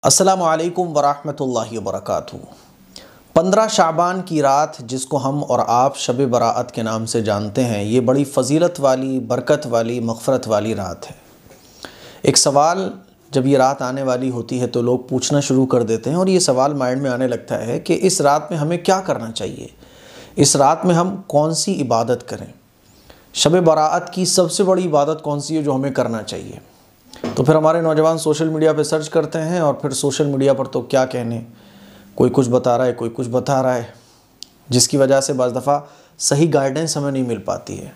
अस्सलामु अलैकुम वरहमतुल्लाहि वबरकातुहू। 15 शाबान की रात, जिसको हम और आप शब बराअत के नाम से जानते हैं, ये बड़ी फ़जीलत वाली, बरकत वाली, मग़फ़रत वाली रात है। एक सवाल जब ये रात आने वाली होती है तो लोग पूछना शुरू कर देते हैं और ये सवाल माइंड में आने लगता है कि इस रात में हमें क्या करना चाहिए, इस रात में हम कौन सी इबादत करें। शब बराअत की सबसे बड़ी इबादत कौन सी है जो हमें करना चाहिए। तो फिर हमारे नौजवान सोशल मीडिया पे सर्च करते हैं और फिर सोशल मीडिया पर तो क्या कहने, कोई कुछ बता रहा है, कोई कुछ बता रहा है, जिसकी वजह से बाज़ दफ़ा सही गाइडेंस हमें नहीं मिल पाती है।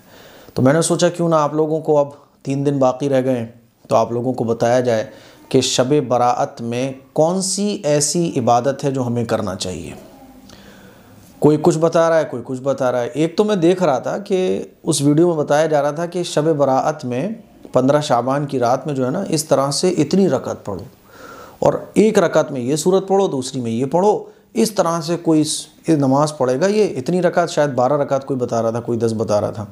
तो मैंने सोचा क्यों ना आप लोगों को, अब 3 दिन बाकी रह गए तो आप लोगों को बताया जाए कि शब बराअत में कौन सी ऐसी इबादत है जो हमें करना चाहिए। कोई कुछ बता रहा है, कोई कुछ बता रहा है। एक तो मैं देख रहा था कि उस वीडियो में बताया जा रहा था कि शब बराअत में 15 शाबान की रात में जो है ना, इस तरह से इतनी रकत पढ़ो और एक रकत में ये सूरत पढ़ो, दूसरी में ये पढ़ो, इस तरह से कोई नमाज़ पढ़ेगा, ये इतनी रकत, शायद 12 रकत कोई बता रहा था, कोई 10 बता रहा था,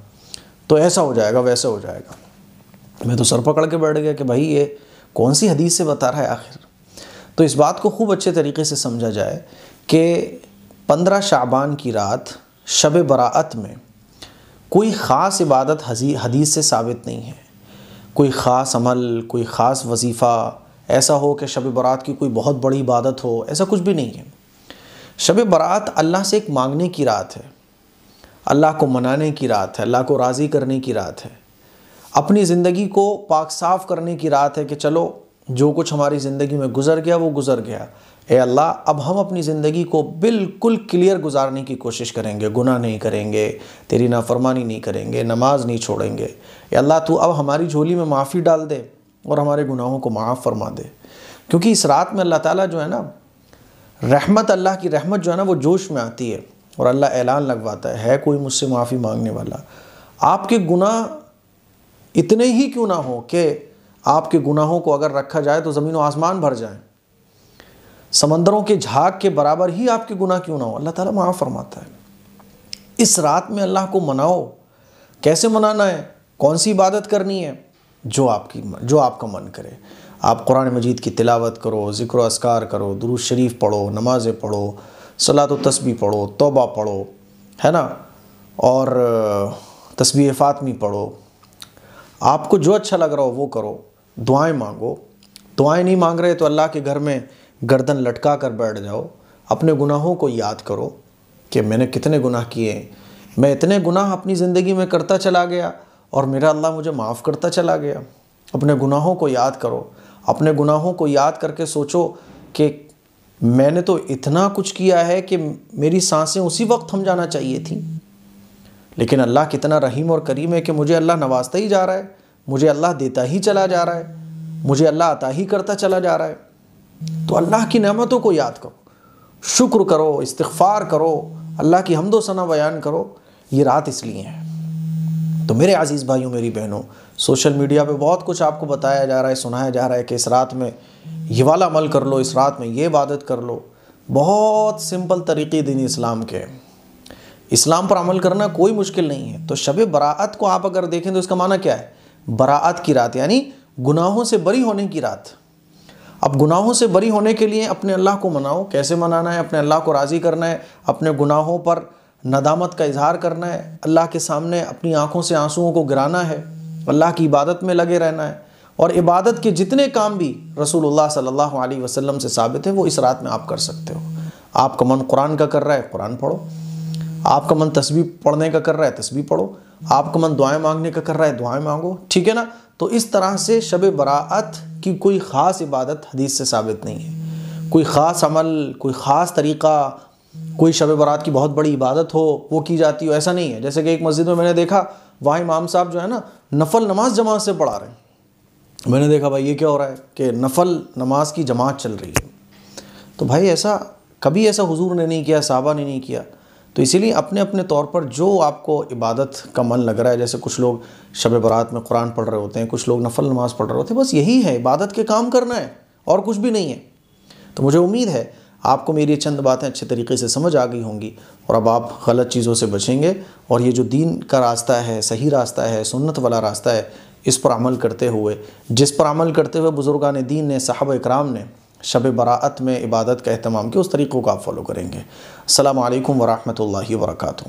तो ऐसा हो जाएगा, वैसा हो जाएगा। मैं तो सर पकड़ के बैठ गया कि भाई ये कौन सी हदीस से बता रहा है आखिर। तो इस बात को खूब अच्छे तरीके से समझा जाए कि 15 शाबान की रात शब बराअत में कोई ख़ास इबादत हदीस से साबित नहीं है। कोई ख़ास अमल, कोई ख़ास वजीफ़ा ऐसा हो कि शब बरात की कोई बहुत बड़ी इबादत हो, ऐसा कुछ भी नहीं है। शब बरात अल्लाह से एक मांगने की रात है, अल्लाह को मनाने की रात है, अल्लाह को राज़ी करने की रात है, अपनी ज़िंदगी को पाक साफ़ करने की रात है कि चलो जो कुछ हमारी ज़िंदगी में गुज़र गया वो गुज़र गया। ए अल्लाह, अब हम अपनी ज़िंदगी को बिल्कुल क्लियर गुजारने की कोशिश करेंगे, गुनाह नहीं करेंगे, तेरी नाफरमानी नहीं करेंगे, नमाज नहीं छोड़ेंगे। ए अल्लाह, तू अब हमारी झोली में माफ़ी डाल दे और हमारे गुनाहों को माफ़ फरमा दे। क्योंकि इस रात में अल्लाह ताला जो है ना, रहमत, अल्लाह की रहमत जो है ना, वो जोश में आती है और अल्लाह ऐलान लगवाता है कोई मुझसे माफ़ी मांगने वाला। आपके गुनाह इतने ही क्यों ना हो कि आपके गुनाहों को अगर रखा जाए तो ज़मीन व आसमान भर जाए, समंदरों के झाग के बराबर ही आपके गुनाह क्यों ना हो, अल्लाह ताला माफ़ फरमाता है। इस रात में अल्लाह को मनाओ। कैसे मनाना है, कौन सी इबादत करनी है, जो आपका मन करे। आप कुरान मजीद की तिलावत करो, ज़िक्र अस्कार करो, दुरूद शरीफ पढ़ो, नमाज़ें पढ़ो, सलात व तस्बीह पढ़ो, तौबा पढ़ो, है ना, और तस्बीह फ़ातिमी पढ़ो। आपको जो अच्छा लग रहा हो वो करो। दुआएं मांगो। दुआएं नहीं मांग रहे तो अल्लाह के घर में गर्दन लटका कर बैठ जाओ। अपने गुनाहों को याद करो कि मैंने कितने गुनाह किए, मैं इतने गुनाह अपनी ज़िंदगी में करता चला गया और मेरा अल्लाह मुझे माफ़ करता चला गया। अपने गुनाहों को याद करो। अपने गुनाहों को याद करके सोचो कि मैंने तो इतना कुछ किया है कि मेरी सांसें उसी वक्त थम जाना चाहिए थी, लेकिन अल्लाह कितना रहीम और करीम है कि मुझे अल्लाह नवाजता ही जा रहा है, मुझे अल्लाह देता ही चला जा रहा है, मुझे अल्लाह अता ही करता चला जा रहा है। तो अल्लाह की नेमतों को याद करो, शुक्र करो, इस्तिग़फ़ार करो, अल्लाह की हम्दो सना बयान करो। ये रात इसलिए है। तो मेरे अज़ीज़ भाइयों, मेरी बहनों, सोशल मीडिया पे बहुत कुछ आपको बताया जा रहा है, सुनाया जा रहा है कि इस रात में ये वाला अमल कर लो, इस रात में ये इबादत कर लो। बहुत सिंपल तरीक़े दीन इस्लाम के, इस्लाम पर अमल करना कोई मुश्किल नहीं है। तो शब बराअत को आप अगर देखें तो इसका माना क्या है, बराअत की रात, यानी गुनाहों से बरी होने की रात। अब गुनाहों से बरी होने के लिए अपने अल्लाह को मनाओ। कैसे मनाना है, अपने अल्लाह को राज़ी करना है, अपने गुनाहों पर नदामत का इजहार करना है, अल्लाह के सामने अपनी आँखों से आंसुओं को गिराना है, अल्लाह की इबादत में लगे रहना है। और इबादत के जितने काम भी रसूलुल्लाह सल्लल्लाहु अलैहि वसल्लम से साबित है वो इस रात में आप कर सकते हो। आपका मन कुरान का कर रहा है, कुरान पढ़ो। आपका मन तस्बीह पढ़ने का कर रहा है, तस्बीह पढ़ो। आपका मन दुआएं मांगने का कर रहा है, दुआएं मांगो, ठीक है ना। तो इस तरह से शब बराअत की कोई ख़ास इबादत हदीस से साबित नहीं है। कोई ख़ास अमल, कोई ख़ास तरीक़ा, कोई शब बरात की बहुत बड़ी इबादत हो वो की जाती हो, ऐसा नहीं है। जैसे कि एक मस्जिद में मैंने देखा, वहाँ इमाम साहब जो है ना, नफल नमाज जमात से पढ़ा रहे हैं। मैंने देखा भाई ये क्या हो रहा है कि नफल नमाज की जमात चल रही है। तो भाई ऐसा कभी ऐसा हुजूर ने नहीं किया, साहबा ने नहीं किया। तो इसीलिए अपने अपने तौर पर जो आपको इबादत का मन लग रहा है, जैसे कुछ लोग शब बरात में कुरान पढ़ रहे होते हैं, कुछ लोग नफल नमाज़ पढ़ रहे होते हैं, बस यही है, इबादत के काम करना है और कुछ भी नहीं है। तो मुझे उम्मीद है आपको मेरी चंद बातें अच्छे तरीके से समझ आ गई होंगी और अब आप गलत चीज़ों से बचेंगे और ये जो दीन का रास्ता है, सही रास्ता है, सुन्नत वाला रास्ता है, इस पर अमल करते हुए, जिस पर अमल करते हुए बुज़ुर्गान दीन ने, सहाबा इकराम ने शब बराअत में इबादत का अहतमाम किया, उस तरीक़ों को आप फॉलो करेंगे। अस्सलामु अलैकुम व रहमतुल्लाहि व बरकातुहू।